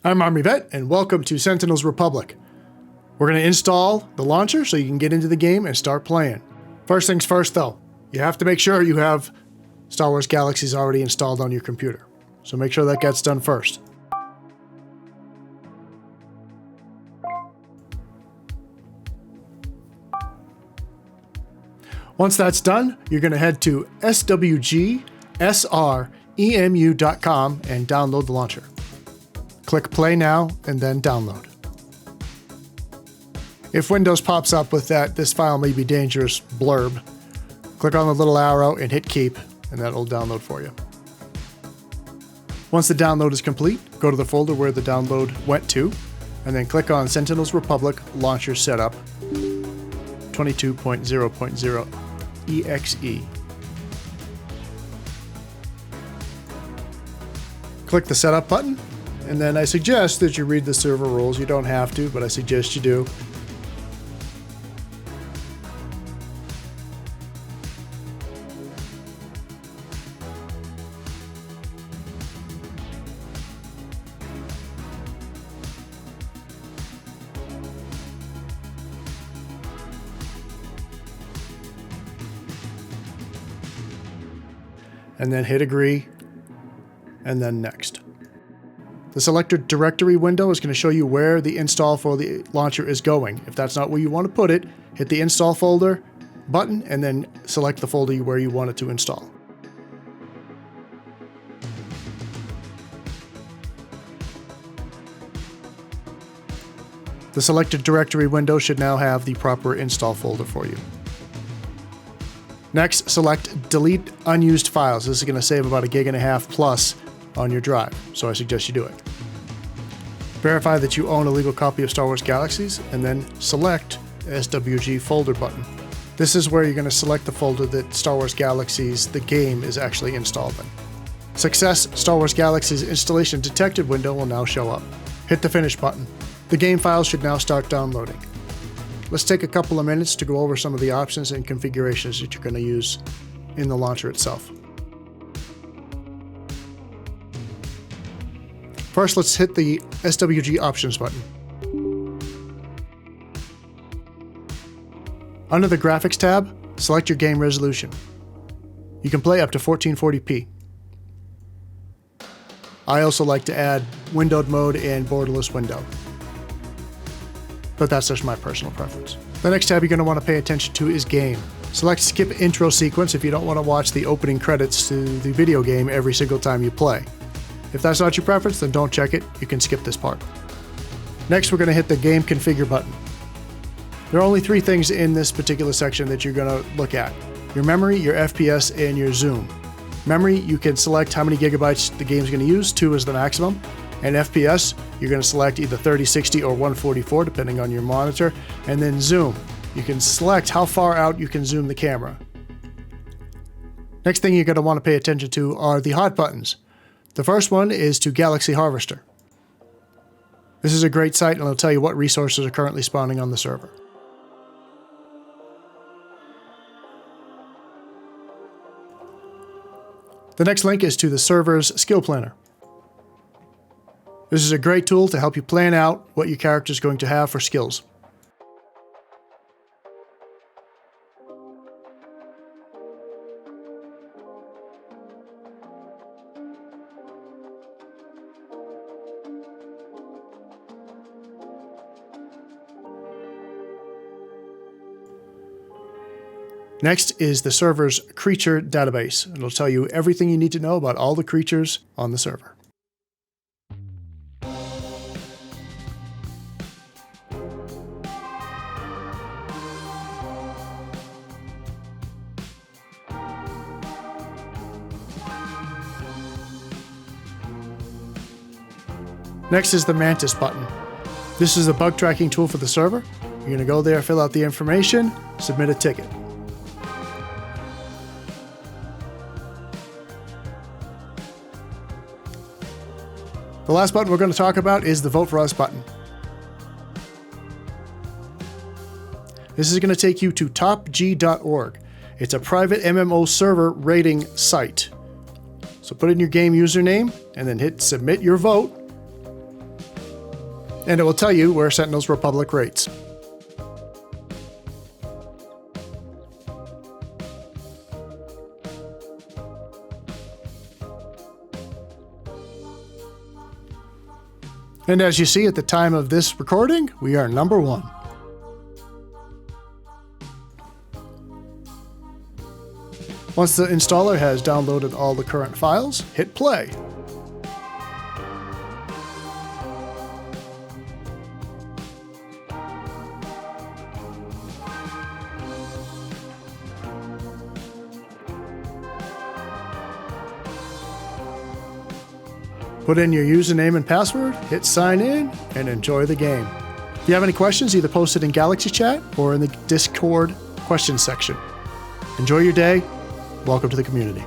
I'm Armyvet, and welcome to Sentinels Republic. We're going to install the launcher so you can get into the game and start playing. First things first though, you have to make sure you have Star Wars Galaxies already installed on your computer. So make sure that gets done first. Once that's done, you're going to head to SWGEMU.com and download the launcher. Click play now and then download. If Windows pops up with that "this file may be dangerous" blurb, click on the little arrow and hit keep, and that'll download for you. Once the download is complete, go to the folder where the download went to, and then click on Sentinels Republic Launcher Setup 22.0.0 EXE. Click the Setup button, and then I suggest that you read the server rules. You don't have to, but I suggest you do. And then hit agree, and then next. The selected directory window is going to show you where the install for the launcher is going. If that's not where you want to put it, hit the install folder button and then select the folder where you want it to install. The selected directory window should now have the proper install folder for you. Next, select delete unused files. This is going to save about 1.5 GB plus on your drive, so I suggest you do it. Verify that you own a legal copy of Star Wars Galaxies, and then select SWG folder button. This is where you're going to select the folder that Star Wars Galaxies, the game, is actually installed in. Success Star Wars Galaxies installation detected window will now show up. Hit the finish button. The game files should now start downloading. Let's take a couple of minutes to go over some of the options and configurations that you're going to use in the launcher itself. First, let's hit the SWG options button. Under the graphics tab, select your game resolution. You can play up to 1440p. I also like to add windowed mode and borderless window, but that's just my personal preference. The next tab you're going to want to pay attention to is game. Select skip intro sequence if you don't want to watch the opening credits to the video game every single time you play. If that's not your preference, then don't check it. You can skip this part. Next, we're going to hit the game configure button. There are only 3 things in this particular section that you're going to look at: your memory, your FPS, and your zoom. Memory, you can select how many gigabytes the game's going to use. 2 is the maximum. And FPS, you're going to select either 3060 or 144 depending on your monitor. And then zoom, you can select how far out you can zoom the camera. Next thing you're going to want to pay attention to are the hot buttons. The first one is to Galaxy Harvester. This is a great site and it'll tell you what resources are currently spawning on the server. The next link is to the server's skill planner. This is a great tool to help you plan out what your character is going to have for skills. Next is the server's creature database. It'll tell you everything you need to know about all the creatures on the server. Next is the Mantis button. This is the bug tracking tool for the server. You're going to go there, fill out the information, submit a ticket. The last button we're going to talk about is the Vote for Us button. This is going to take you to topg.org. It's a private MMO server rating site. So put in your game username and then hit submit your vote. and it will tell you where Sentinels Republic rates. And as you see at the time of this recording, we are number 1. Once the installer has downloaded all the current files, hit play. Put in your username and password, hit sign in, and enjoy the game. If you have any questions, either post it in Galaxy chat or in the Discord questions section. Enjoy your day. Welcome to the community.